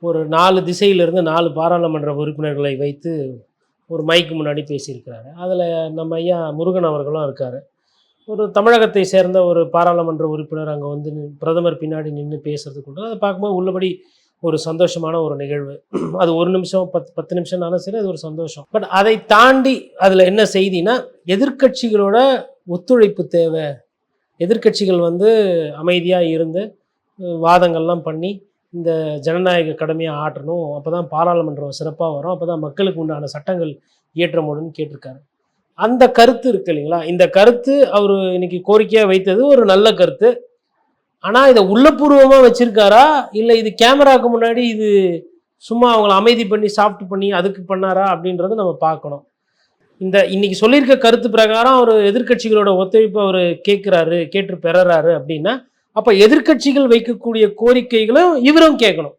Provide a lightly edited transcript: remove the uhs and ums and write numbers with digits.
ஒரு 4 திசையிலிருந்து 4 பாராளுமன்ற உறுப்பினர்களை வைத்து ஒரு மைக்கு முன்னாடி பேசியிருக்கிறாரு. அதில் நம்ம ஐயா முருகன் அவர்களும் இருக்கார். ஒரு தமிழகத்தை சேர்ந்த ஒரு பாராளுமன்ற உறுப்பினர் அங்கே வந்து பிரதமர் பின்னாடி நின்று பேசுறதுக்கு அதை பார்க்கும்போது உள்ளபடி ஒரு சந்தோஷமான ஒரு நிகழ்வு. அது 1 நிமிஷம் 10 நிமிஷம்னாலும் சரி, அது ஒரு சந்தோஷம். பட் அதை தாண்டி அதில் என்ன செய்தினா, எதிர்க்கட்சிகளோட ஒத்துழைப்பு தேவை. எதிர்க்கட்சிகள் வந்து அமைதியாக இருந்து வாதங்கள்லாம் பண்ணி இந்த ஜனநாயக கடமையை ஆற்றணும். அப்போ தான் பாராளுமன்றம் சிறப்பாக வரும். அப்போ தான் மக்களுக்கு உண்டான சட்டங்கள் இயற்றமுடியும்னு கேட்டிருக்காரு. அந்த கருத்து இருக்கு இல்லைங்களா, இந்த கருத்து அவர் இன்னைக்கு கோரிக்கையாக வைத்தது ஒரு நல்ல கருத்து. ஆனால் இதை உள்ளபூர்வமாக வச்சிருக்காரா, இல்லை இது கேமராவுக்கு முன்னாடி இது சும்மா அவங்கள அமைதி பண்ணி சாப்பிட்டு பண்ணி அதுக்கு பண்ணாரா அப்படின்றத நம்ம பார்க்கணும். இந்த இன்னைக்கு சொல்லியிருக்க கருத்து பிரகாரம் அவர் எதிர்க்கட்சிகளோட ஒத்துழைப்பு அவர் கேட்டு பெறாரு அப்படின்னா, அப்போ எதிர்க்கட்சிகள் வைக்கக்கூடிய கோரிக்கைகளும் இவரும் கேட்கணும்.